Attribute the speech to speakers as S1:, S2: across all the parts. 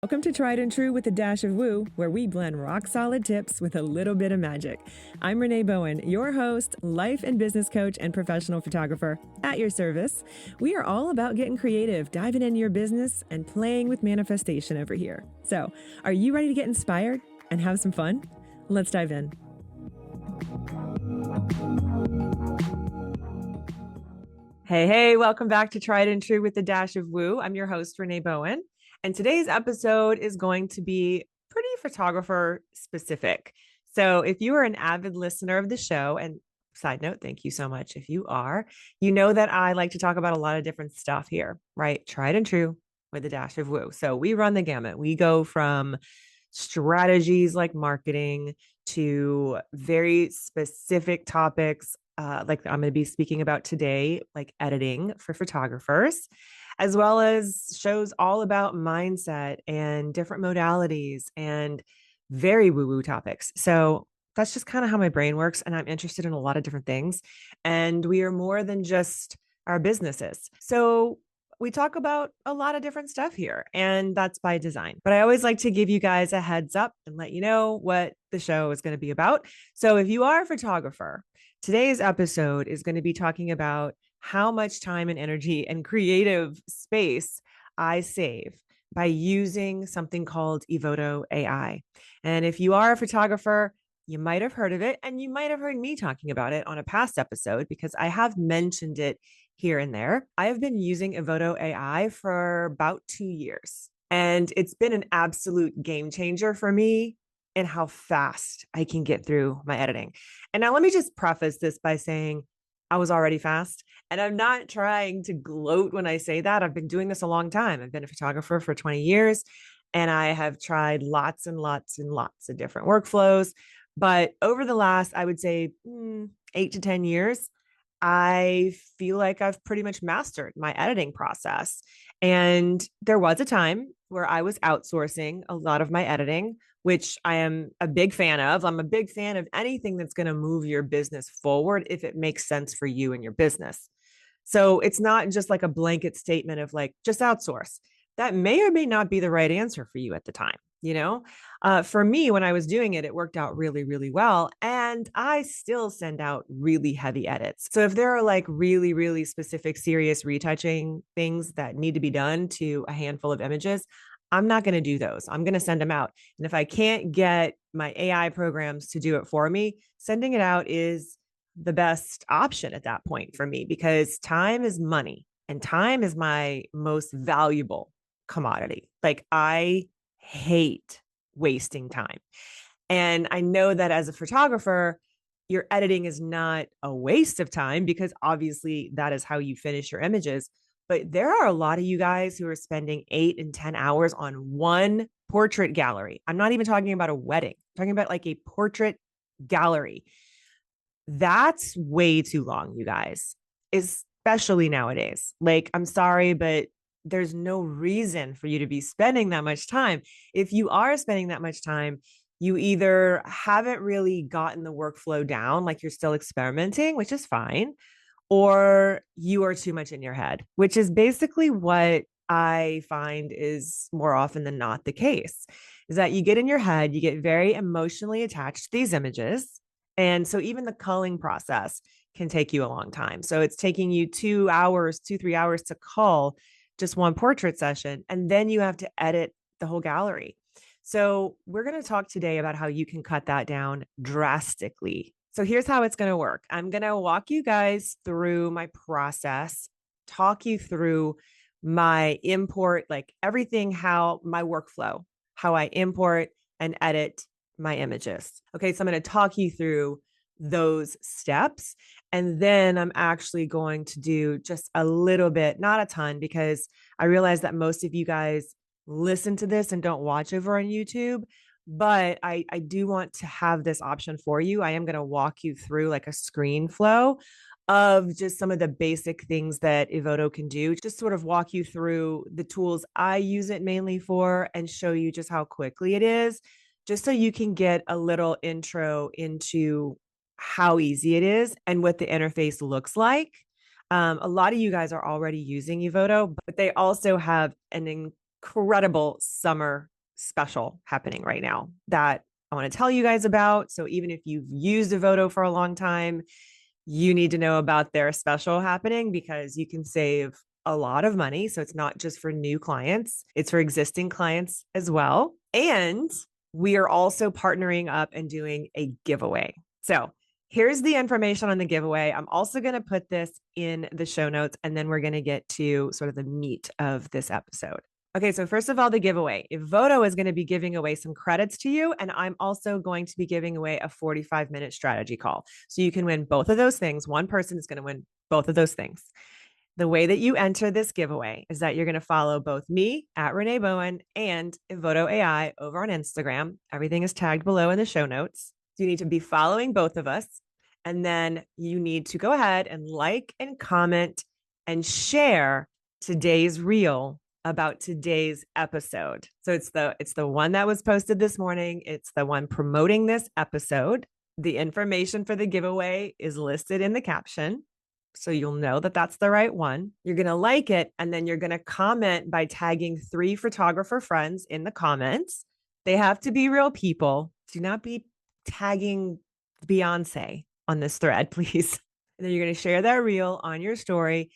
S1: Welcome to Tried and True with a Dash of Woo, where we blend rock solid tips with a little bit of magic. I'm Renee Bowen, your host, life and business coach, and professional photographer at your service. We are all about getting creative, diving into your business, and playing with manifestation over here. So, are you ready to get inspired and have some fun? Let's dive in. Hey, welcome back to Tried and True with the Dash of Woo. I'm your host, Renee Bowen. And today's episode is going to be pretty photographer specific. So if you are an avid listener of the show, and side note, thank you so much if you are, you know that I like to talk about a lot of different stuff here, right? Tried and true with a dash of woo. So we run the gamut. We go from strategies like marketing to very specific topics like I'm going to be speaking about today, like editing for photographers, as well as shows all about mindset and different modalities and very woo woo topics. So that's just kind of how my brain works. And I'm interested in a lot of different things. And we are more than just our businesses. So we talk about a lot of different stuff here, and that's by design. But I always like to give you guys a heads up and let you know what the show is going to be about. So if you are a photographer, today's episode is going to be talking about how much time and energy and creative space I save by using something called Evoto AI. And if you are a photographer, you might have heard of it, and you might have heard me talking about it on a past episode because I have mentioned it here and there. I have been using Evoto AI for about 2 years, and it's been an absolute game changer for me in how fast I can get through my editing. And now let me just preface this by saying I was already fast, and I'm not trying to gloat when I say that. I've been doing this a long time. I've been a photographer for 20 years, and I have tried lots and lots and lots of different workflows. But over the last, I would say, 8 to 10 years, I feel like I've pretty much mastered my editing process. And there was a time where I was outsourcing a lot of my editing, which I am a big fan of. I'm a big fan of anything that's going to move your business forward if it makes sense for you and your business. So it's not just like a blanket statement of like, just outsource. That may or may not be the right answer for you at the time. For me, when I was doing it, it worked out really, really well. And I still send out really heavy edits. So if there are like really, really specific, serious retouching things that need to be done to a handful of images, I'm not going to do those. I'm going to send them out. And if I can't get my AI programs to do it for me, sending it out is the best option at that point for me because time is money and time is my most valuable commodity. Like I hate wasting time. And I know that as a photographer, your editing is not a waste of time because obviously that is how you finish your images. But there are a lot of you guys who are spending 8 and 10 hours on one portrait gallery. I'm not even talking about a wedding, I'm talking about like a portrait gallery. That's way too long, you guys, especially nowadays. Like, I'm sorry, but there's no reason for you to be spending that much time. If you are spending that much time, you either haven't really gotten the workflow down, like you're still experimenting, which is fine, or you are too much in your head, which is basically what I find is more often than not the case, is that you get in your head, you get very emotionally attached to these images. And so even the culling process can take you a long time. So it's taking you 2 hours, 3 hours to cull just one portrait session. And then you have to edit the whole gallery. So we're going to talk today about how you can cut that down drastically. So here's how it's going to work. I'm going to walk you guys through my process, talk you through my import, like everything, how my workflow, how I import and edit my images. Okay, so I'm going to talk you through those steps. And then I'm actually going to do just a little bit, not a ton, because I realize that most of you guys listen to this and don't watch over on YouTube. But I do want to have this option for you. I am going to walk you through like a screen flow of just some of the basic things that Evoto can do, just sort of walk you through the tools I use it mainly for and show you just how quickly it is, just so you can get a little intro into how easy it is and what the interface looks like. A lot of you guys are already using Evoto, but they also have an incredible summer special happening right now that I want to tell you guys about. So even if you've used Evoto for a long time, you need to know about their special happening because you can save a lot of money. So it's not just for new clients, it's for existing clients as well. And we are also partnering up and doing a giveaway. So here's the information on the giveaway. I'm also going to put this in the show notes, and then we're going to get to sort of the meat of this episode. Okay, so first of all, the giveaway. Evoto is going to be giving away some credits to you, and I'm also going to be giving away a 45-minute strategy call. So you can win both of those things. One person is going to win both of those things. The way that you enter this giveaway is that you're going to follow both me at Renee Bowen and Evoto AI over on Instagram. Everything is tagged below in the show notes. So you need to be following both of us. And then you need to go ahead and like and comment and share today's reel about today's episode. So it's the one that was posted this morning. It's the one promoting this episode. The information for the giveaway is listed in the caption. So you'll know that that's the right one. You're going to like it, and then you're going to comment by tagging 3 photographer friends in the comments. They have to be real people. Do not be tagging Beyonce on this thread, please. And then you're going to share that reel on your story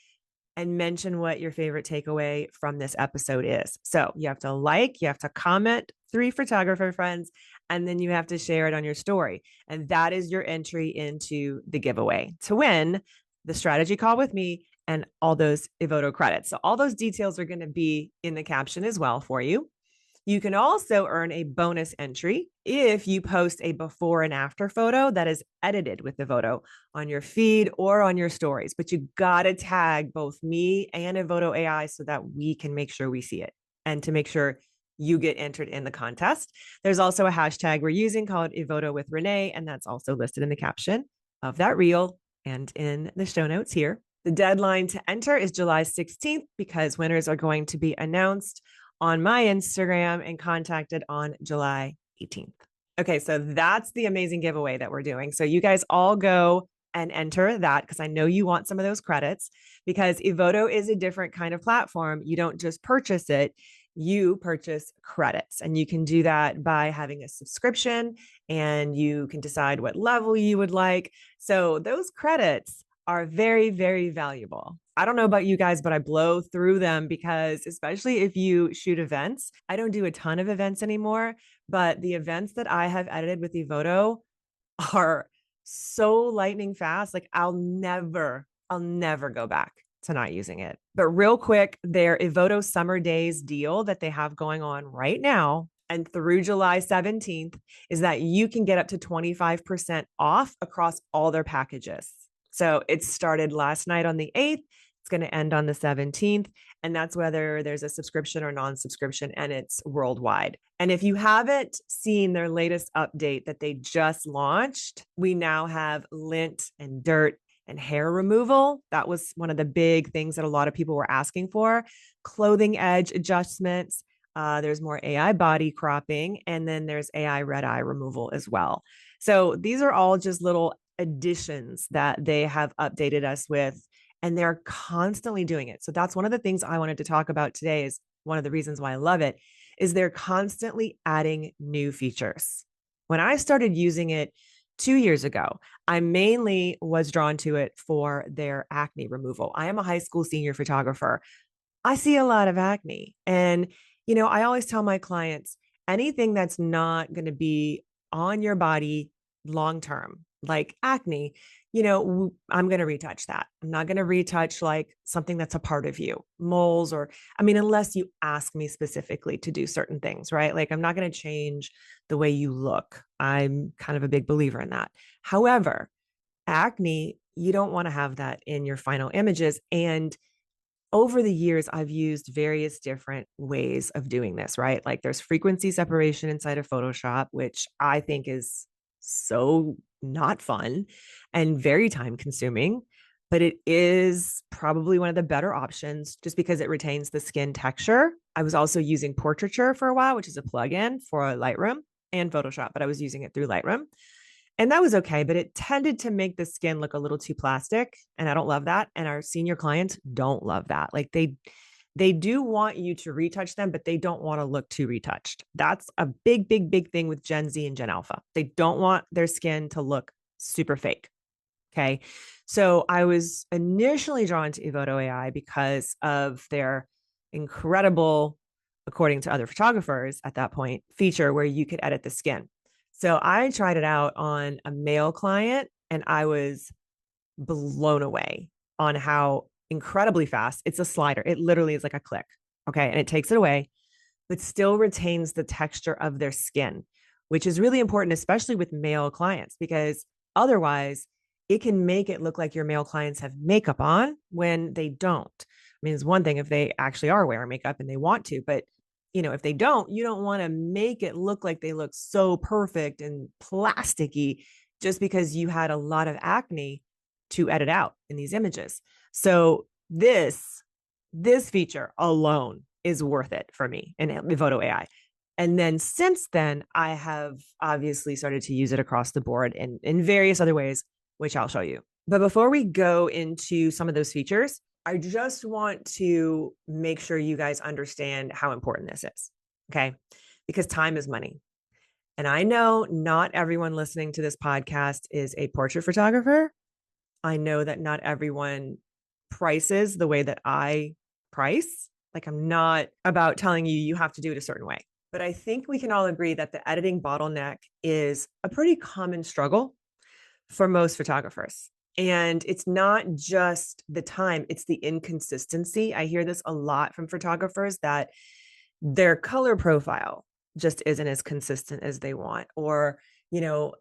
S1: and mention what your favorite takeaway from this episode is. So you have to like, you have to comment 3 photographer friends, and then you have to share it on your story. And that is your entry into the giveaway to win the strategy call with me and all those Evoto credits. So all those details are going to be in the caption as well for you. You can also earn a bonus entry if you post a before and after photo that is edited with Evoto on your feed or on your stories. But you got to tag both me and Evoto AI so that we can make sure we see it and to make sure you get entered in the contest. There's also a hashtag we're using called Evoto with Renee, and that's also listed in the caption of that reel and in the show notes here. The deadline to enter is July 16th because winners are going to be announced on my Instagram and contacted on July 18th. Okay, so that's the amazing giveaway that we're doing. So you guys all go and enter that because I know you want some of those credits because Evoto is a different kind of platform. You don't just purchase it, you purchase credits. And you can do that by having a subscription and you can decide what level you would like. So those credits are very, very valuable. I don't know about you guys, but I blow through them because, especially if you shoot events, I don't do a ton of events anymore, but the events that I have edited with Evoto are so lightning fast. Like I'll never go back to not using it. But real quick, their Evoto Summer Days deal that they have going on right now and through July 17th is that you can get up to 25% off across all their packages. So it started last night on the 8th. It's going to end on the 17th. And that's whether there's a subscription or non-subscription, and it's worldwide. And if you haven't seen their latest update that they just launched, we now have lint and dirt and hair removal. That was one of the big things that a lot of people were asking for. Clothing edge adjustments. There's more AI body cropping, and then there's AI red eye removal as well. So these are all just little additions that they have updated us with, and they're constantly doing it. So that's one of the things I wanted to talk about today is one of the reasons why I love it is they're constantly adding new features. When I started using it 2 years ago, I mainly was drawn to it for their acne removal. I am a high school senior photographer. I see a lot of acne. And, I always tell my clients anything that's not going to be on your body long term, like acne, I'm going to retouch that. I'm not going to retouch like something that's a part of you, moles, unless you ask me specifically to do certain things, right? Like I'm not going to change the way you look. I'm kind of a big believer in that. However, acne, you don't want to have that in your final images. And over the years, I've used various different ways of doing this, right? Like there's frequency separation inside of Photoshop, which I think is so not fun and very time consuming, but it is probably one of the better options just because it retains the skin texture. I was also using Portraiture for a while, which is a plugin for Lightroom and Photoshop, but I was using it through Lightroom. And that was okay, but it tended to make the skin look a little too plastic. And I don't love that. And our senior clients don't love that. Like They do want you to retouch them, but they don't want to look too retouched. That's a big, big, big thing with Gen Z and Gen Alpha. They don't want their skin to look super fake. Okay. So I was initially drawn to Evoto AI because of their incredible, according to other photographers at that point, feature where you could edit the skin. So I tried it out on a male client and I was blown away on how incredibly fast it's a slider. It literally is like a click. Okay. And it takes it away, but still retains the texture of their skin, which is really important, especially with male clients, because otherwise it can make it look like your male clients have makeup on when they don't. I mean, it's one thing if they actually are wearing makeup and they want to, but if they don't, you don't want to make it look like they look so perfect and plasticky just because you had a lot of acne to edit out in these images. So this feature alone is worth it for me in Evoto AI. And then since then, I have obviously started to use it across the board in various other ways, which I'll show you. But before we go into some of those features, I just want to make sure you guys understand how important this is. Okay. Because time is money. And I know not everyone listening to this podcast is a portrait photographer. I know that not everyone prices the way that I price. Like, I'm not about telling you you have to do it a certain way. But I think we can all agree that the editing bottleneck is a pretty common struggle for most photographers. And it's not just the time, it's the inconsistency. I hear this a lot from photographers that their color profile just isn't as consistent as they want. Or,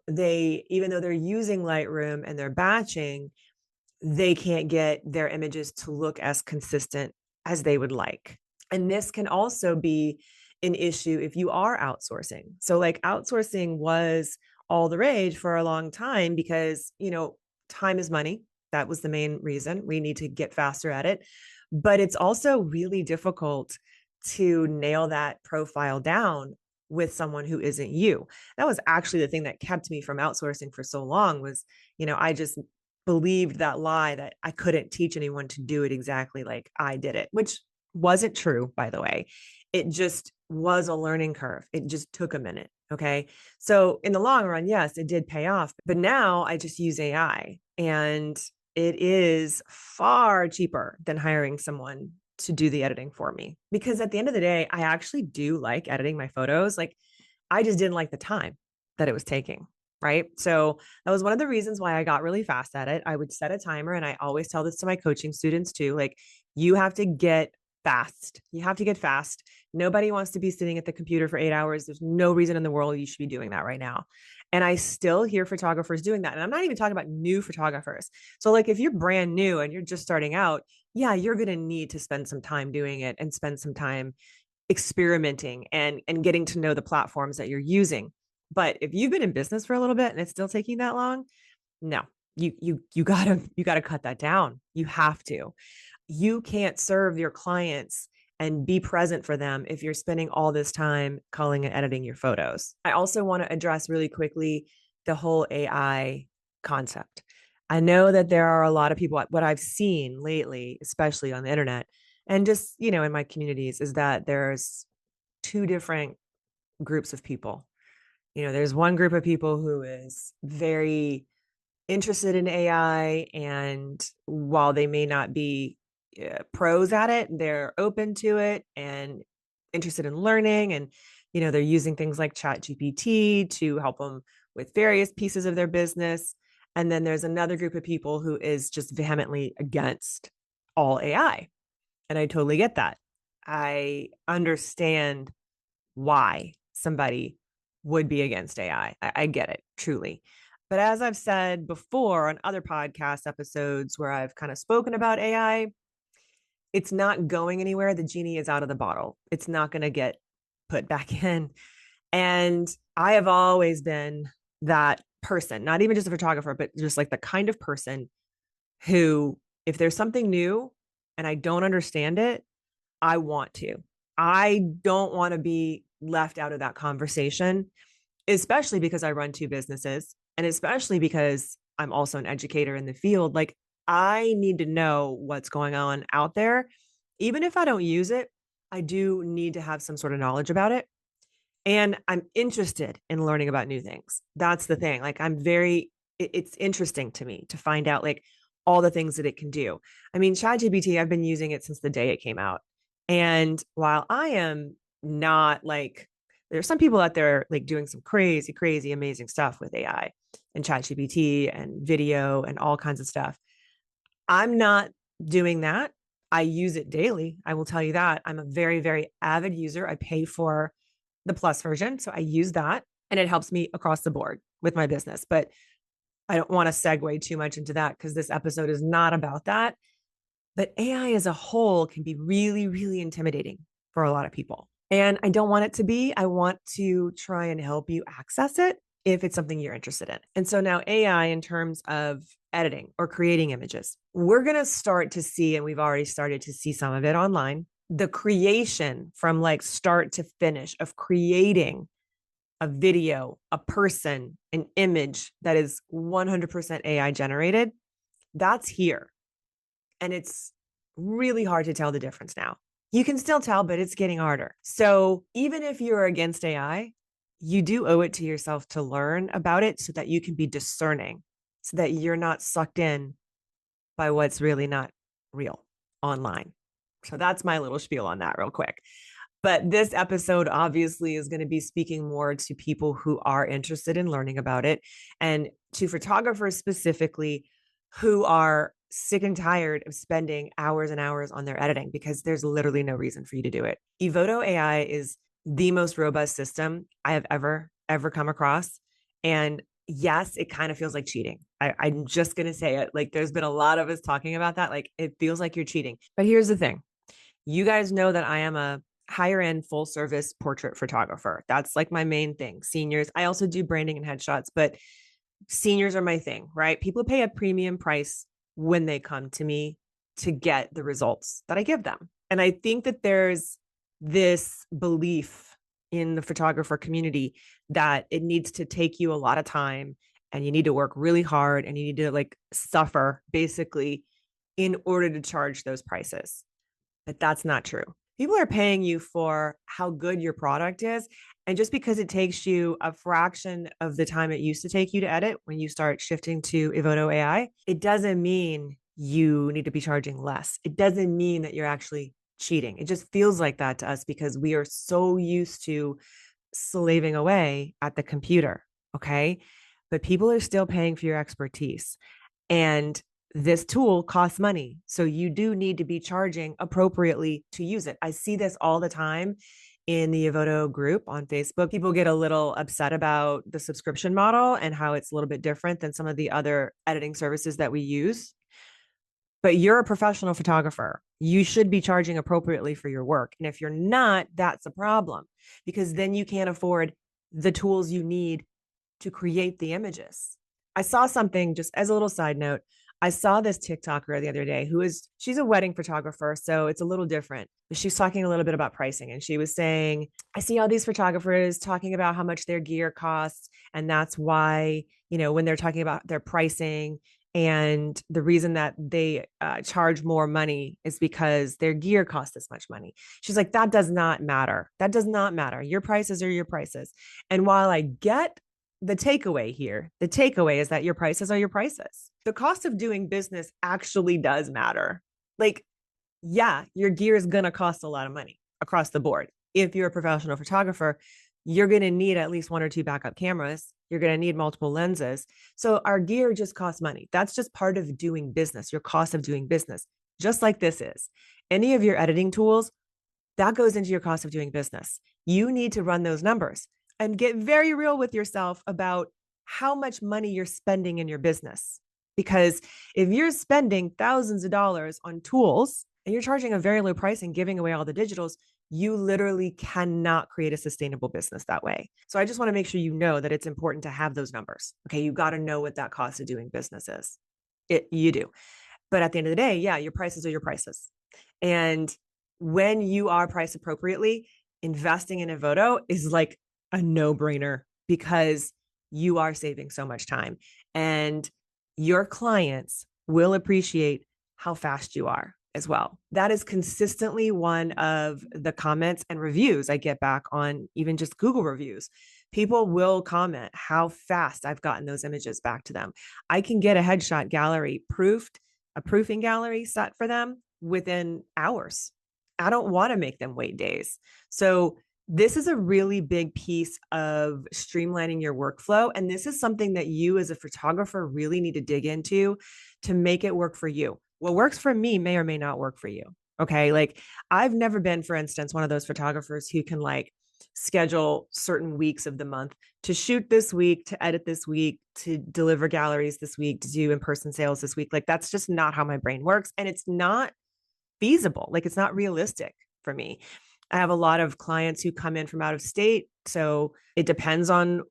S1: they, even though they're using Lightroom and they're batching, they can't get their images to look as consistent as they would like. And this can also be an issue if you are outsourcing. So, like, outsourcing was all the rage for a long time because, time is money. That was the main reason. We need to get faster at it. But it's also really difficult to nail that profile down with someone who isn't you. That was actually the thing that kept me from outsourcing for so long was, I just believed that lie that I couldn't teach anyone to do it exactly like I did it, which wasn't true, by the way. It just was a learning curve. It just took a minute. Okay. So in the long run, yes, it did pay off. But now I just use AI and it is far cheaper than hiring someone to do the editing for me. Because at the end of the day, I actually do like editing my photos. Like, I just didn't like the time that it was taking. Right. So that was one of the reasons why I got really fast at it. I would set a timer, and I always tell this to my coaching students too. Like, you have to get fast. You have to get fast. Nobody wants to be sitting at the computer for 8 hours. There's no reason in the world you should be doing that right now. And I still hear photographers doing that. And I'm not even talking about new photographers. So, like, if you're brand new and you're just starting out, yeah, you're going to need to spend some time doing it and spend some time experimenting and getting to know the platforms that you're using. But if you've been in business for a little bit and it's still taking that long, no, you gotta cut that down. You have to. You can't serve your clients and be present for them if you're spending all this time culling and editing your photos. I also want to address really quickly the whole AI concept. I know that there are a lot of people, what I've seen lately, especially on the internet and just, in my communities, is that there's two different groups of people. There's one group of people who is very interested in AI. And while they may not be pros at it, they're open to it and interested in learning. And, they're using things like Chat GPT to help them with various pieces of their business. And then there's another group of people who is just vehemently against all AI. And I totally get that. I understand why somebody would be against AI. I get it, truly. But as I've said before on other podcast episodes where I've kind of spoken about AI, it's not going anywhere. The genie is out of the bottle. It's not going to get put back in. And I have always been that person, not even just a photographer, but just like the kind of person who, if there's something new and I don't understand it, I want to. I don't want to be left out of that conversation, especially because I run two businesses and especially because I'm also an educator in the field. Like, I need to know what's going on out there, even if I don't use it, I do need to have some sort of knowledge about it. And I'm interested in learning about new things. That's the thing. Like it's interesting to me to find out like all the things that it can do. I mean, ChatGPT, I've been using it since the day it came out. And while I am not like, there's some people out there like doing some crazy, crazy, amazing stuff with AI and ChatGPT and video and all kinds of stuff. I'm not doing that. I use it daily. I will tell you that. I'm a very, very avid user. I pay for the plus version. So I use that and it helps me across the board with my business. But I don't want to segue too much into that because this episode is not about that. But AI as a whole can be really, really intimidating for a lot of people. And I don't want it to be. I want to try and help you access it if it's something you're interested in. And so now AI in terms of editing or creating images, we're going to start to see, and we've already started to see some of it online, the creation from like start to finish of creating a video, a person, an image that is 100% AI generated. That's here. And it's really hard to tell the difference now. You can still tell, but it's getting harder. So even if you're against AI, you do owe it to yourself to learn about it so that you can be discerning, so that you're not sucked in by what's really not real online. So that's my little spiel on that, real quick. But this episode obviously is going to be speaking more to people who are interested in learning about it and to photographers specifically who are sick and tired of spending hours and hours on their editing because there's literally no reason for you to do it. Evoto AI is the most robust system I have ever come across. And yes, it kind of feels like cheating. I'm just going to say it. Like there's been a lot of us talking about that. Like it feels like you're cheating. But here's the thing. You guys know that I am a higher end full service portrait photographer. That's like my main thing. Seniors. I also do branding and headshots, but seniors are my thing, right? People pay a premium price when they come to me to get the results that I give them. And I think that there's this belief in the photographer community that it needs to take you a lot of time and you need to work really hard and you need to like suffer basically in order to charge those prices. But that's not true. People are paying you for how good your product is. And just because it takes you a fraction of the time it used to take you to edit when you start shifting to Evoto AI, it doesn't mean you need to be charging less. It doesn't mean that you're actually cheating. It just feels like that to us because we are so used to slaving away at the computer. Okay. But people are still paying for your expertise. And this tool costs money. So you do need to be charging appropriately to use it. I see this all the time in the Evoto group on Facebook. People get a little upset about the subscription model and how it's a little bit different than some of the other editing services that we use. But you're a professional photographer. You should be charging appropriately for your work. And if you're not, that's a problem because then you can't afford the tools you need to create the images. I saw something just as a little side note. I saw this TikToker the other day she's a wedding photographer. So it's a little different. But she's talking a little bit about pricing. And she was saying, I see all these photographers talking about how much their gear costs. And that's why, when they're talking about their pricing and the reason that they charge more money is because their gear costs this much money. She's like, that does not matter. That does not matter. Your prices are your prices. And while I get the takeaway here, the takeaway is that your prices are your prices. The cost of doing business actually does matter. Like, yeah, your gear is going to cost a lot of money across the board. If you're a professional photographer, you're going to need at least one or two backup cameras. You're going to need multiple lenses. So our gear just costs money. That's just part of doing business, your cost of doing business, just like this is. Any of your editing tools, that goes into your cost of doing business. You need to run those numbers and get very real with yourself about how much money you're spending in your business. Because if you're spending thousands of dollars on tools and you're charging a very low price and giving away all the digitals, you literally cannot create a sustainable business that way. So I just want to make sure you know that it's important to have those numbers. Okay, you got to know what that cost of doing business is. You do. But at the end of the day, yeah, your prices are your prices. And when you are priced appropriately, investing in Evoto is like a no-brainer because you are saving so much time and your clients will appreciate how fast you are. as well. That is consistently one of the comments and reviews I get back on even just Google reviews. People will comment how fast I've gotten those images back to them. I can get a headshot gallery proofed, a proofing gallery set for them within hours. I don't want to make them wait days. So this is a really big piece of streamlining your workflow. And this is something that you as a photographer really need to dig into to make it work for you. What works for me may or may not work for you. Okay. Like I've never been, for instance, one of those photographers who can like schedule certain weeks of the month to shoot this week, to edit this week, to deliver galleries this week, to do in-person sales this week. Like that's just not how my brain works. And it's not feasible. Like it's not realistic for me. I have a lot of clients who come in from out of state. So it depends on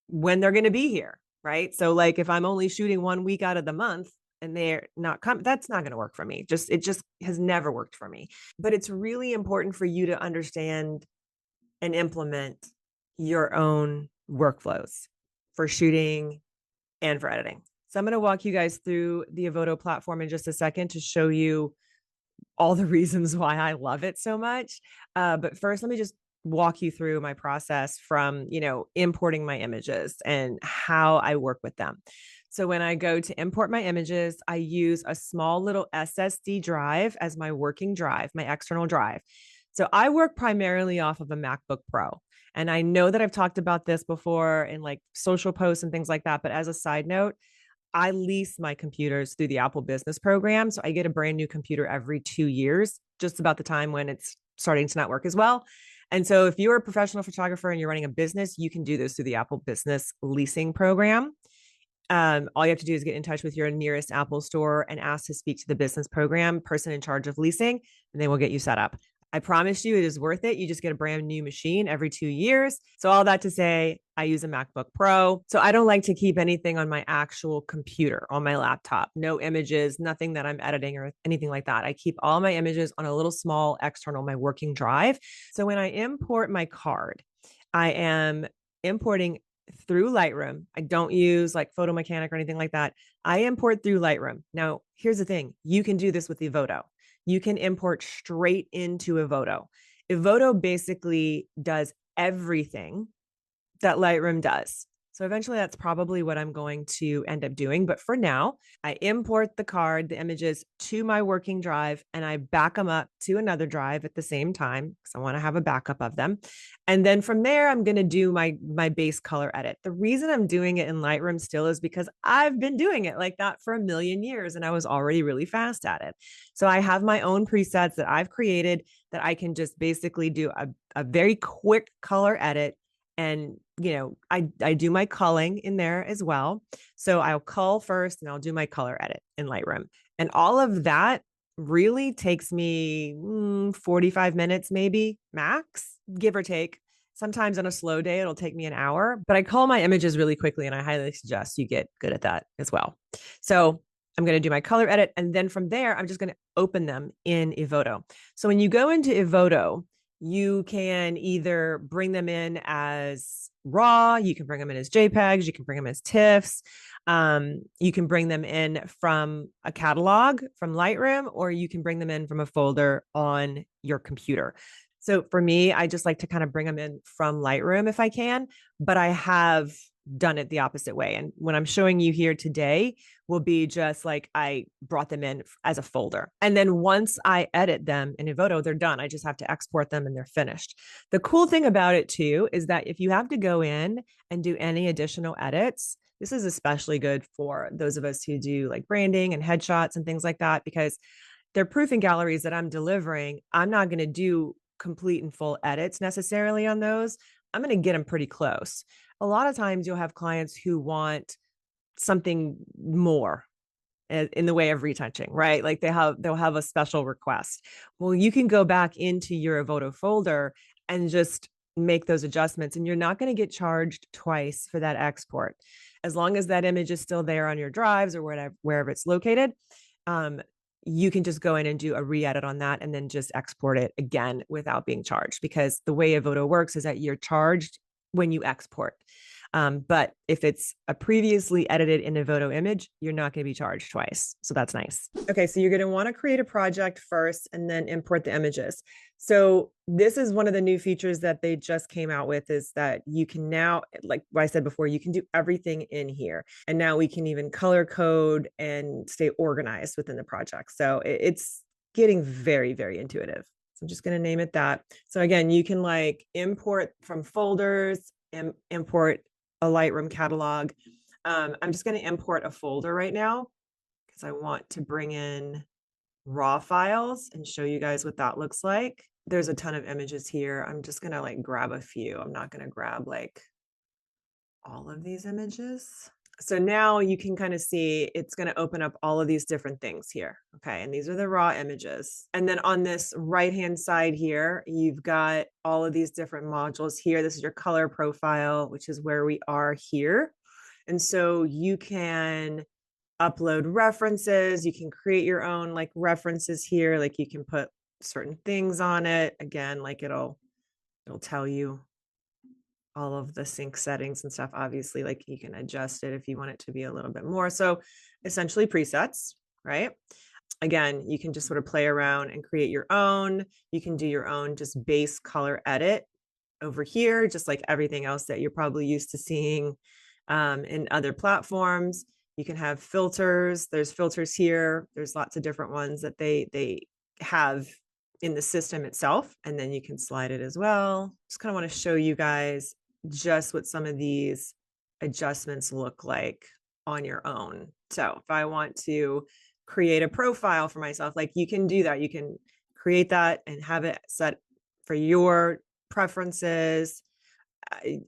S1: when they're going to be here. Right. So like if I'm only shooting 1 week out of the month and they're not coming, that's not going to work for me. It just has never worked for me. But it's really important for you to understand and implement your own workflows for shooting and for editing. So I'm going to walk you guys through the Evoto platform in just a second to show you all the reasons why I love it so much. But first, let me just walk you through my process from, importing my images and how I work with them. So when I go to import my images, I use a small little SSD drive as my working drive, my external drive. So I work primarily off of a MacBook Pro. And I know that I've talked about this before in like social posts and things like that. But as a side note, I lease my computers through the Apple Business Program. So I get a brand new computer every 2 years, just about the time when it's starting to not work as well. And so if you're a professional photographer and you're running a business, you can do this through the Apple Business Leasing Program. All you have to do is get in touch with your nearest Apple store and ask to speak to the business program person in charge of leasing, and they will get you set up. I promise you it is worth it. You just get a brand new machine every 2 years. So all that to say, I use a MacBook Pro. So I don't like to keep anything on my actual computer, on my laptop, no images, nothing that I'm editing or anything like that. I keep all my images on a little small external, my working drive. So when I import my card, I am importing through Lightroom. I don't use like Photo Mechanic or anything like that. I import through Lightroom. Now, here's the thing. You can do this with Evoto. You can import straight into Evoto. Evoto basically does everything that Lightroom does. So eventually that's probably what I'm going to end up doing. But for now, I import the card, the images to my working drive, and I back them up to another drive at the same time because I want to have a backup of them. And then from there, I'm going to do my base color edit. The reason I'm doing it in Lightroom still is because I've been doing it like that for a million years and I was already really fast at it. So I have my own presets that I've created that I can just basically do a very quick color edit. And, I do my culling in there as well. So I'll cull first and I'll do my color edit in Lightroom. And all of that really takes me 45 minutes, maybe max, give or take. Sometimes on a slow day, it'll take me an hour, but I cull my images really quickly. And I highly suggest you get good at that as well. So I'm going to do my color edit. And then from there, I'm just going to open them in Evoto. So when you go into Evoto, you can either bring them in as raw, you can bring them in as JPEGs, you can bring them as TIFFs, you can bring them in from a catalog from Lightroom, or you can bring them in from a folder on your computer. So for me, I just like to kind of bring them in from Lightroom if I can, but I have done it the opposite way. And what I'm showing you here today will be just like I brought them in as a folder. And then once I edit them in Evoto, they're done. I just have to export them and they're finished. The cool thing about it too is that if you have to go in and do any additional edits, this is especially good for those of us who do like branding and headshots and things like that, because they're proofing galleries that I'm delivering. I'm not going to do complete and full edits necessarily on those. I'm going to get them pretty close. A lot of times you'll have clients who want something more in the way of retouching, right? Like they'll have a special request. Well, you can go back into your Evoto folder and just make those adjustments, and you're not going to get charged twice for that export. As long as that image is still there on your drives or wherever it's located, you can just go in and do a re-edit on that and then just export it again without being charged, because the way Evoto works is that you're charged when you export. But if it's a previously edited in Evoto image, you're not going to be charged twice. So that's nice. Okay, so you're going to want to create a project first and then import the images. So this is one of the new features that they just came out with, is that you can now, like I said before, you can do everything in here. And now we can even color code and stay organized within the project. So it's getting very, very intuitive. So I'm just going to name it that. So again, you can like import from folders, import a Lightroom catalog. I'm just going to import a folder right now because I want to bring in raw files and show you guys what that looks like. There's a ton of images here. I'm just going to like grab a few. I'm not going to grab like all of these images. So now you can kind of see it's going to open up all of these different things here. Okay. And these are the raw images. And then on this right-hand side here, you've got all of these different modules here. This is your color profile, which is where we are here. And so you can upload references. You can create your own like references here. Like you can put certain things on it. Again, like it'll tell you all of the sync settings and stuff. Obviously, like you can adjust it if you want it to be a little bit more. So essentially presets, right? Again, you can just sort of play around and create your own. You can do your own just base color edit over here, just like everything else that you're probably used to seeing in other platforms. You can have filters. There's filters here. There's lots of different ones that they have in the system itself, and then you can slide it as well. Just kind of want to show you guys just what some of these adjustments look like on your own. So if I want to create a profile for myself, like you can do that. You can create that and have it set for your preferences.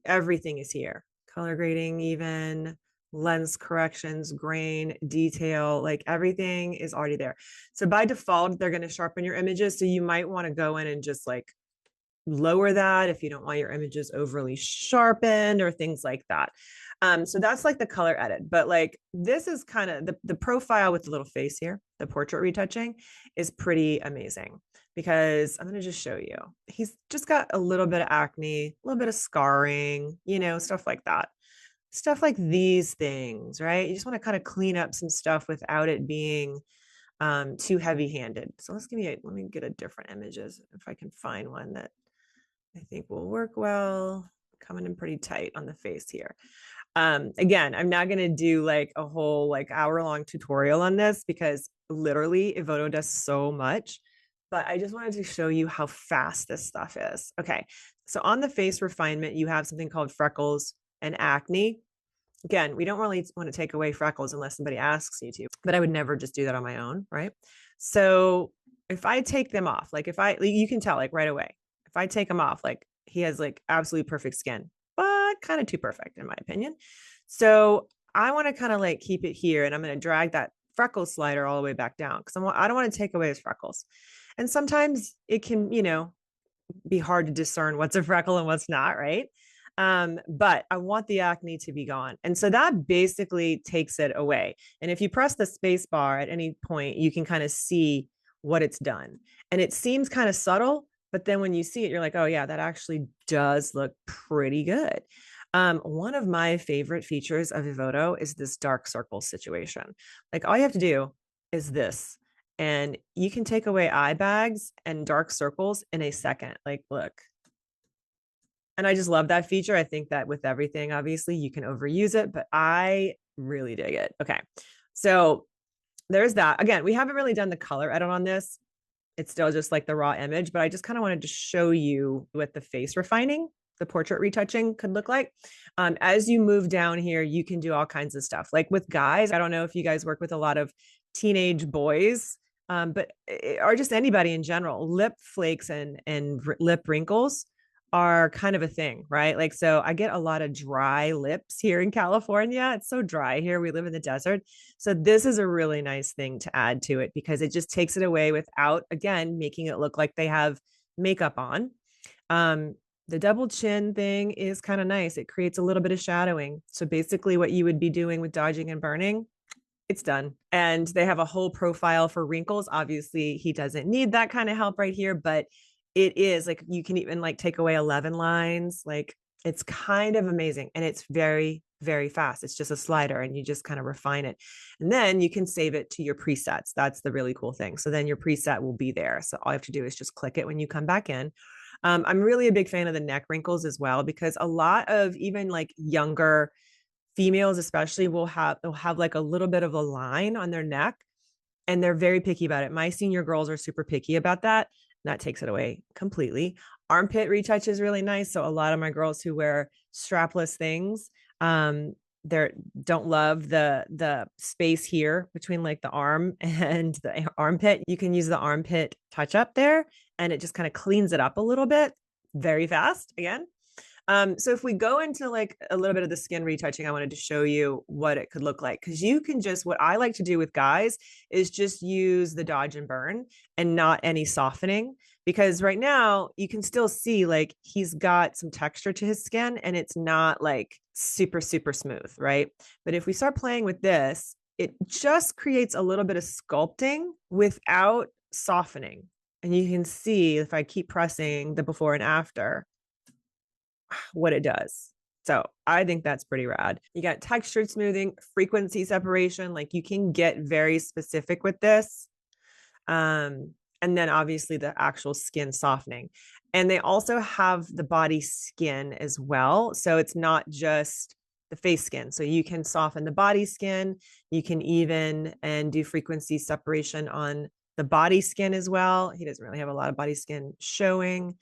S1: Everything is here. Color grading, even lens corrections, grain, detail, like everything is already there. So by default, they're going to sharpen your images. So you might want to go in and just like lower that if you don't want your images overly sharpened or things like that. So that's like the color edit, but like this is kind of the profile with the little face here, the portrait retouching is pretty amazing because I'm going to just show you. He's just got a little bit of acne, a little bit of scarring, you know, stuff like that. Stuff like these things, right? You just want to kind of clean up some stuff without it being too heavy-handed. So let me get a different images if I can find one that I think will work well. Coming in pretty tight on the face here. Again, I'm not going to do like a whole like hour-long tutorial on this because literally Evoto does so much, but I just wanted to show you how fast this stuff is. Okay, so on the face refinement, you have something called freckles and acne. Again, we don't really want to take away freckles unless somebody asks you to, but I would never just do that on my own, right? So if I take them off, like you can tell like right away, if I take them off, like he has like absolutely perfect skin, but kind of too perfect in my opinion. So I want to kind of like keep it here, and I'm going to drag that freckle slider all the way back down because I don't want to take away his freckles. And sometimes it can, you know, be hard to discern what's a freckle and what's not, right? But I want the acne to be gone. And so that basically takes it away. And if you press the space bar at any point, you can kind of see what it's done. And it seems kind of subtle, but then when you see it, you're like, oh yeah, that actually does look pretty good. One of my favorite features of Evoto is this dark circle situation. Like all you have to do is this, and you can take away eye bags and dark circles in a second. Like, look. And I just love that feature. I think that with everything, obviously, you can overuse it, but I really dig it. Okay. So there's that. Again, we haven't really done the color edit on this. It's still just like the raw image, but I just kind of wanted to show you what the face refining, the portrait retouching could look like. As you move down here, you can do all kinds of stuff. Like with guys, I don't know if you guys work with a lot of teenage boys, but or just anybody in general. Lip flakes and lip wrinkles are kind of a thing, right? Like, so I get a lot of dry lips here in California. It's so dry here. We live in the desert. So this is a really nice thing to add to it because it just takes it away without, again, making it look like they have makeup on. The double chin thing is kind of nice. It creates a little bit of shadowing. So basically what you would be doing with dodging and burning, it's done. And they have a whole profile for wrinkles. Obviously, he doesn't need that kind of help right here, but it is like you can even like take away 11 lines. Like It's kind of amazing. And it's very, very fast. It's just a slider and you just kind of refine it. And then you can save it to your presets. That's the really cool thing. So then your preset will be there. So all you have to do is just click it when you come back in. I'm really a big fan of the neck wrinkles as well, because a lot of even like younger females, especially, they'll have like a little bit of a line on their neck, and they're very picky about it. My senior girls are super picky about that. And that takes it away completely. Armpit retouch is really nice. So a lot of my girls who wear strapless things, they don't love the space here between like the arm and the armpit. You can use the armpit touch up there, and it just kind of cleans it up a little bit very fast again. So if we go into like a little bit of the skin retouching, I wanted to show you what it could look like. Because you can just, what I like to do with guys is just use the Dodge and Burn and not any softening. Because right now you can still see like he's got some texture to his skin and it's not like super, super smooth, right? But if we start playing with this, it just creates a little bit of sculpting without softening. And you can see if I keep pressing the before and after, what it does. So I think that's pretty rad. You got textured smoothing, frequency separation. Like you can get very specific with this. And then obviously the actual skin softening. And they also have the body skin as well. So it's not just the face skin. So you can soften the body skin. You can even and do frequency separation on the body skin as well. He doesn't really have a lot of body skin showing.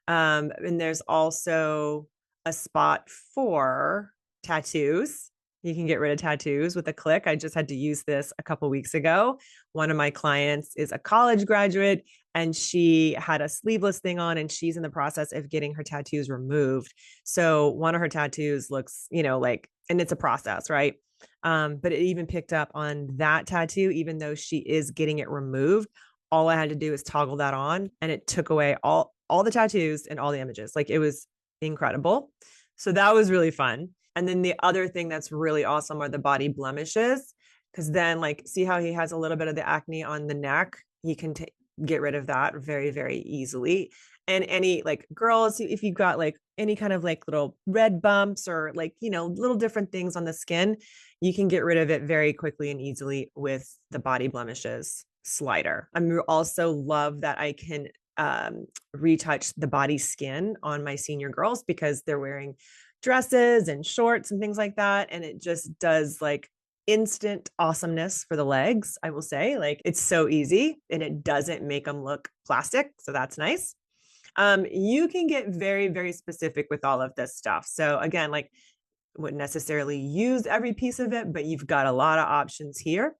S1: And there's also a spot for tattoos. You can get rid of tattoos with a click. I just had to use this a couple weeks ago. One of my clients is a college graduate and she had a sleeveless thing on and she's in the process of getting her tattoos removed. So one of her tattoos looks, like, and it's a process, right? But it even picked up on that tattoo, even though she is getting it removed. All I had to do is toggle that on and it took away all the tattoos and all the images. Like it was incredible. So that was really fun. And then the other thing that's really awesome are the body blemishes. Because then, like, see how he has a little bit of the acne on the neck? He can get rid of that very, very easily. And any like girls, if you've got like any kind of like little red bumps or like, little different things on the skin, you can get rid of it very quickly and easily with the body blemishes slider. I also love that I can retouch the body skin on my senior girls because they're wearing dresses and shorts and things like that. And it just does like instant awesomeness for the legs. I will say, like, it's so easy and it doesn't make them look plastic. So that's nice. You can get very, very specific with all of this stuff. So again, like, wouldn't necessarily use every piece of it, but you've got a lot of options here.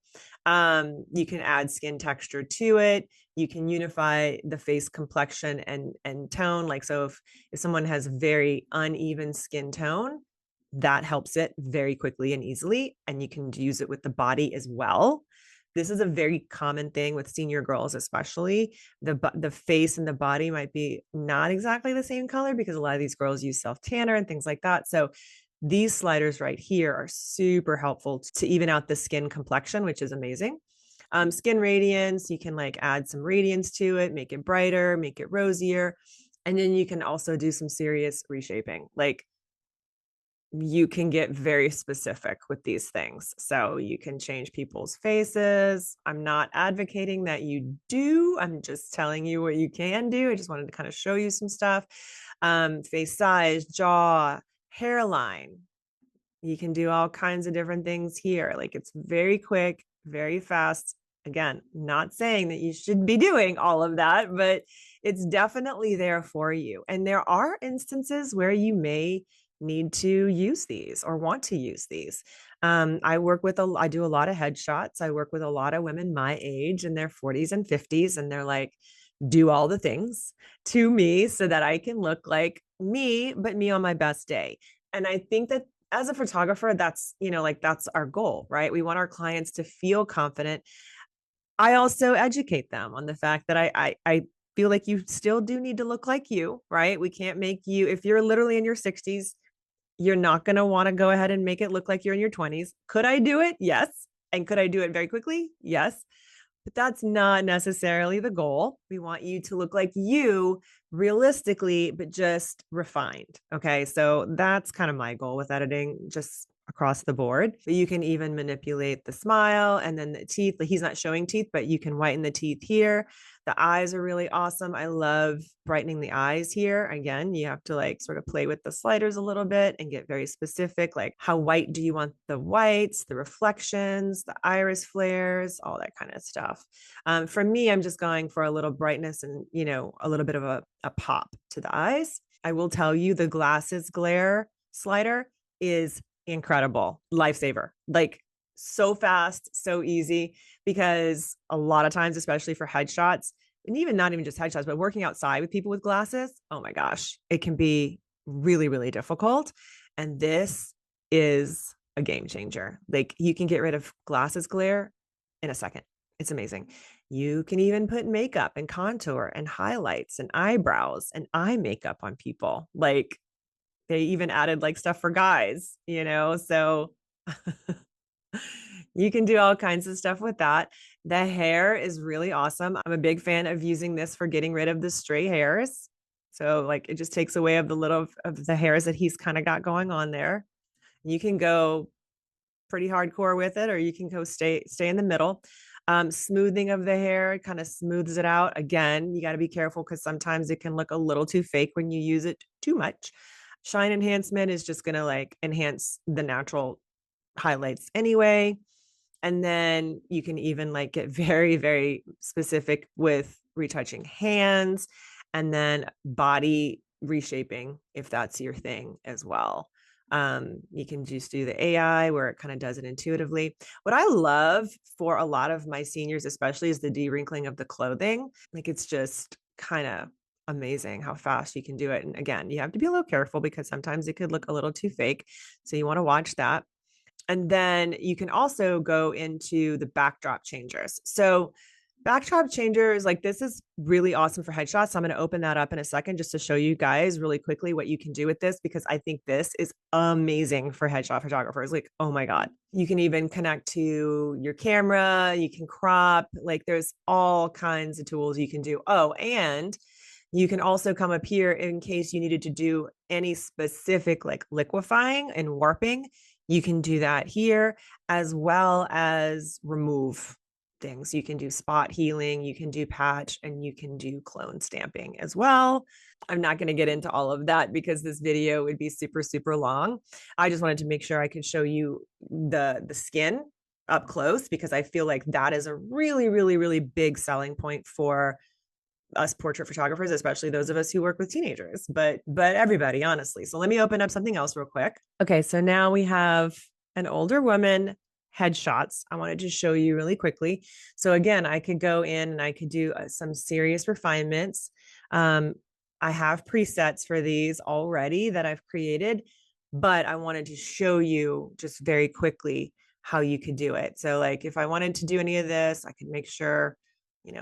S1: You can add skin texture to it. You can unify the face complexion and tone. Like, so if someone has very uneven skin tone, that helps it very quickly and easily. And you can use it with the body as well. This is a very common thing with senior girls, especially the face and the body might be not exactly the same color because a lot of these girls use self tanner and things like that. So these sliders right here are super helpful to even out the skin complexion, which is amazing. Skin radiance, you can like add some radiance to it, make it brighter, make it rosier. And then you can also do some serious reshaping. Like you can get very specific with these things. So you can change people's faces. I'm not advocating that you do. I'm just telling you what you can do. I just wanted to kind of show you some stuff. Face size, jaw, hairline. You can do all kinds of different things here. Like it's very quick, very fast. Again, not saying that you should be doing all of that, but it's definitely there for you. And there are instances where you may need to use these or want to use these. I do a lot of headshots. I work with a lot of women my age in their 40s and 50s, and they're like, do all the things to me so that I can look like me, but me on my best day. And I think that as a photographer, that's, like that's our goal, right? We want our clients to feel confident. I also educate them on the fact that I feel like you still do need to look like you, right? We can't make you, if you're literally in your 60s, you're not going to want to go ahead and make it look like you're in your 20s. Could I do it? Yes. And could I do it very quickly? Yes. but that's not necessarily the goal. We want you to look like you realistically, but just refined. Okay. So that's kind of my goal with editing, just across the board. But you can even manipulate the smile and then the teeth. Like he's not showing teeth, but you can whiten the teeth here. The eyes are really awesome. I love brightening the eyes here. Again, you have to like sort of play with the sliders a little bit and get very specific. Like how white do you want the whites, the reflections, the iris flares, all that kind of stuff. For me, I'm just going for a little brightness and, a little bit of a pop to the eyes. I will tell you the glasses glare slider is incredible, lifesaver. Like so fast, so easy, because a lot of times, especially for headshots, and even not even just headshots, but working outside with people with glasses, oh my gosh, it can be really, really difficult. And this is a game changer. Like you can get rid of glasses glare in a second. It's amazing. You can even put makeup and contour and highlights and eyebrows and eye makeup on people. Like they even added like stuff for guys. So you can do all kinds of stuff with that. The hair is really awesome. I'm a big fan of using this for getting rid of the stray hairs. So like it just takes away of the little of the hairs that he's kind of got going on there. You can go pretty hardcore with it, or you can go stay in the middle. Smoothing of the hair kind of smooths it out. Again, you got to be careful because sometimes it can look a little too fake when you use it too much. Shine enhancement is just going to like enhance the natural highlights anyway. And then you can even like get very, very specific with retouching hands and then body reshaping if that's your thing as well. You can just do the AI where it kind of does it intuitively. What I love for a lot of my seniors, especially, is the de-wrinkling of the clothing. Like it's just kind of amazing how fast you can do it. And again, you have to be a little careful because sometimes it could look a little too fake. So you want to watch that. And then you can also go into the backdrop changers. So backdrop changers, like this is really awesome for headshots. So I'm going to open that up in a second just to show you guys really quickly what you can do with this, because I think this is amazing for headshot photographers. Like, oh my God. You can even connect to your camera, you can crop, like there's all kinds of tools you can do. Oh, and you can also come up here in case you needed to do any specific like liquefying and warping. You can do that here, as well as remove things. You can do spot healing, you can do patch, and you can do clone stamping as well. I'm not going to get into all of that because this video would be super, super long. I just wanted to make sure I could show you the skin up close, because I feel like that is a really, really, really big selling point for us portrait photographers, especially those of us who work with teenagers, but everybody, honestly. So let me open up something else real quick. Okay, so now we have an older woman headshots. I wanted to show you really quickly. So again, I could go in and I could do some serious refinements. I have presets for these already that I've created, but I wanted to show you just very quickly how you could do it. So like if I wanted to do any of this, I could make sure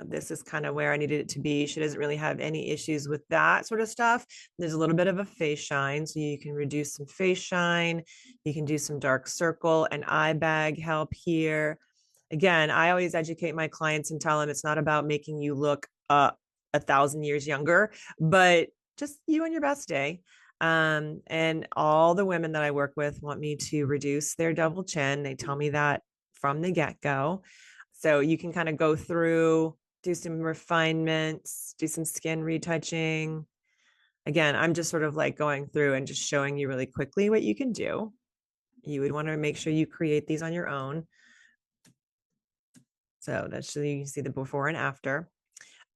S1: this is kind of where I needed it to be. She doesn't really have any issues with that sort of stuff. There's a little bit of a face shine, so you can reduce some face shine. You can do some dark circle and eye bag help here. Again, I always educate my clients and tell them it's not about making you look 1,000 years younger, but just you on your best day. And all the women that I work with want me to reduce their double chin. They tell me that from the get-go. So you can kind of go through, do some refinements, do some skin retouching. Again, I'm just sort of like going through and just showing you really quickly what you can do. You would want to make sure you create these on your own. So that's so you can see the before and after.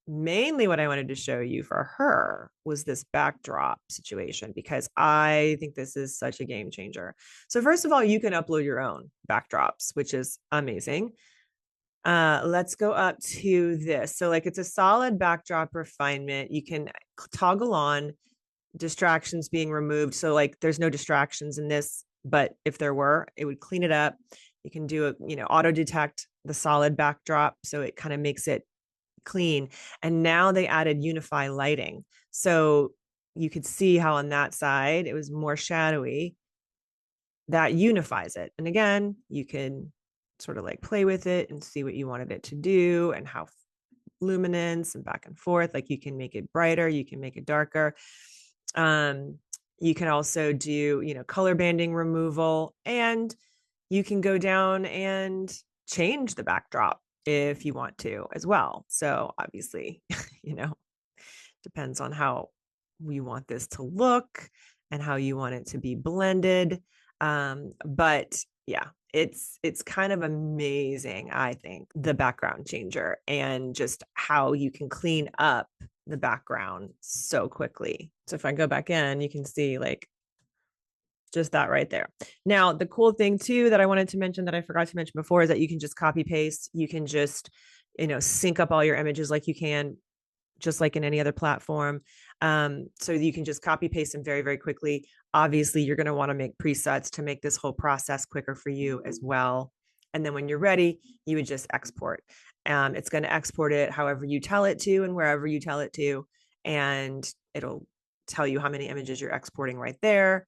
S1: Mainly what I wanted to show you for her was this backdrop situation, because I think this is such a game changer. So first of all, you can upload your own backdrops, which is amazing. Let's go up to this. So like it's a solid backdrop refinement. You can toggle on distractions being removed. So like there's no distractions in this, but if there were, it would clean it up. You can do auto detect the solid backdrop. So it kind of makes it clean. And now they added unify lighting. So you could see how on that side, it was more shadowy. That unifies it. And again, you can sort of like play with it and see what you wanted it to do and how luminance and back and forth. Like you can make it brighter, you can make it darker. You can also do, color banding removal, and you can go down and change the backdrop if you want to as well. So obviously, depends on how we want this to look and how you want it to be blended. But yeah, it's kind of amazing, I think, the background changer and just how you can clean up the background so quickly. So if I go back in, you can see like just that right there. Now, the cool thing too that I wanted to mention that I forgot to mention before is that you can just copy paste. You can just, sync up all your images like you can, just like in any other platform. So you can just copy paste them very, very quickly. Obviously, you're going to want to make presets to make this whole process quicker for you as well. And then when you're ready, you would just export. It's going to export it however you tell it to and wherever you tell it to. And it'll tell you how many images you're exporting right there.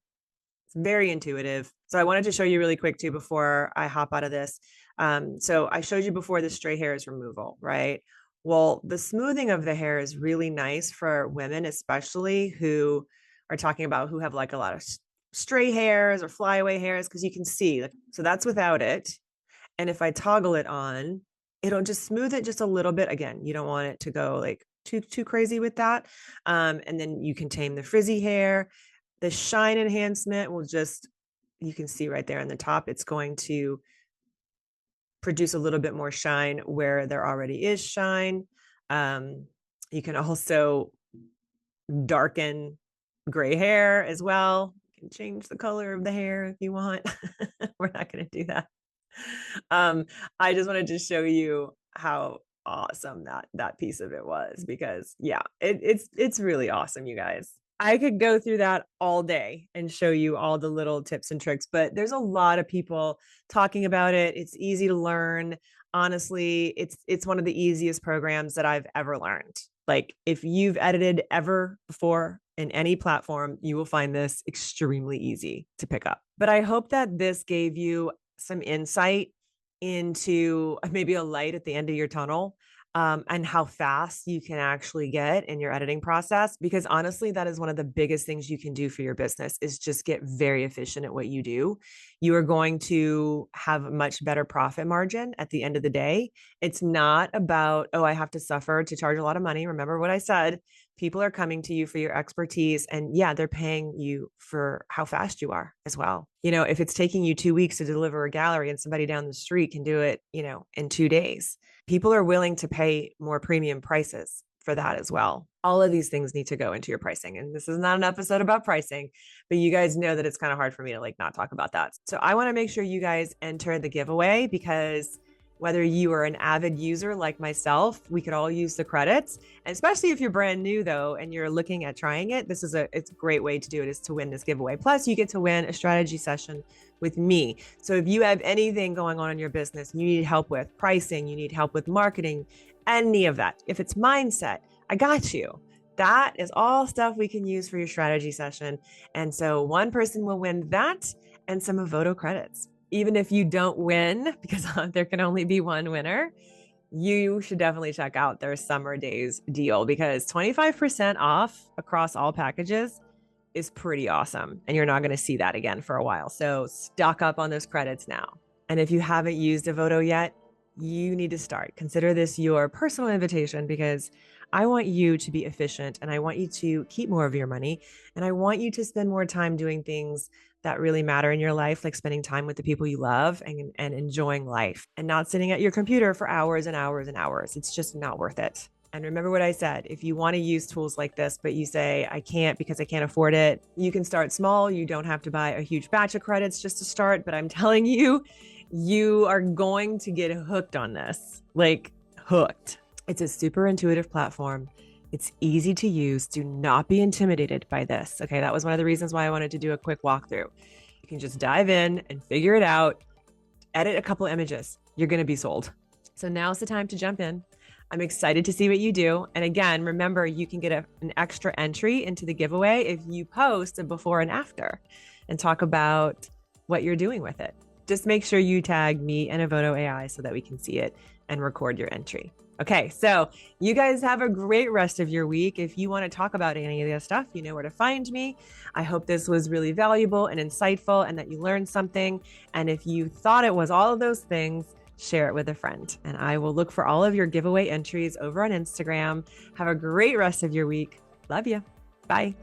S1: It's very intuitive. So I wanted to show you really quick too before I hop out of this. So I showed you before the stray hairs removal, right? Well, the smoothing of the hair is really nice for women, especially who are talking about who have like a lot of stray hairs or flyaway hairs, because you can see. So that's without it. And if I toggle it on, it'll just smooth it just a little bit. Again, you don't want it to go like too crazy with that. And then you can tame the frizzy hair. The shine enhancement will just, you can see right there on the top, it's going to produce a little bit more shine where there already is shine. You can also darken gray hair as well. You can change the color of the hair if you want. We're not going to do that. I just wanted to show you how awesome that piece of it was, because yeah, it's really awesome, you guys. I could go through that all day and show you all the little tips and tricks, but there's a lot of people talking about it. It's easy to learn. Honestly, it's one of the easiest programs that I've ever learned. Like if you've edited ever before in any platform, you will find this extremely easy to pick up. But I hope that this gave you some insight into maybe a light at the end of your tunnel, and how fast you can actually get in your editing process. Because honestly, that is one of the biggest things you can do for your business, is just get very efficient at what you do. You are going to have a much better profit margin at the end of the day. It's not about, oh, I have to suffer to charge a lot of money. Remember what I said, people are coming to you for your expertise, and yeah, they're paying you for how fast you are as well. If it's taking you 2 weeks to deliver a gallery and somebody down the street can do it, in 2 days, people are willing to pay more premium prices for that as well. All of these things need to go into your pricing. And this is not an episode about pricing, but you guys know that it's kind of hard for me to like not talk about that. So I want to make sure you guys enter the giveaway, because whether you are an avid user like myself, we could all use the credits. And especially if you're brand new though, and you're looking at trying it, it's a great way to do it, is to win this giveaway. Plus you get to win a strategy session with me. So if you have anything going on in your business, you need help with pricing, you need help with marketing, any of that, if it's mindset, I got you. That is all stuff we can use for your strategy session. And so one person will win that and some Evoto credits. Even if you don't win, because there can only be one winner, you should definitely check out their summer days deal, because 25% off across all packages is pretty awesome. And you're not going to see that again for a while. So stock up on those credits now. And if you haven't used Evoto yet, you need to start. Consider this your personal invitation, because I want you to be efficient, and I want you to keep more of your money, and I want you to spend more time doing things that really matter in your life, like spending time with the people you love and enjoying life, and not sitting at your computer for hours and hours and hours. It's just not worth it. And remember what I said, if you want to use tools like this, but you say, I can't because I can't afford it, you can start small. You don't have to buy a huge batch of credits just to start. But I'm telling you, you are going to get hooked on this, like hooked. It's a super intuitive platform. It's easy to use. Do not be intimidated by this. Okay, that was one of the reasons why I wanted to do a quick walkthrough. You can just dive in and figure it out, edit a couple images. You're going to be sold. So now's the time to jump in. I'm excited to see what you do. And again, remember, you can get an extra entry into the giveaway if you post a before and after and talk about what you're doing with it. just make sure you tag me and Evoto AI so that we can see it and record your entry. Okay, so you guys have a great rest of your week. If you want to talk about any of this stuff, you know where to find me. I hope this was really valuable and insightful and that you learned something. And if you thought it was all of those things, share it with a friend. And I will look for all of your giveaway entries over on Instagram. Have a great rest of your week. Love you. Bye.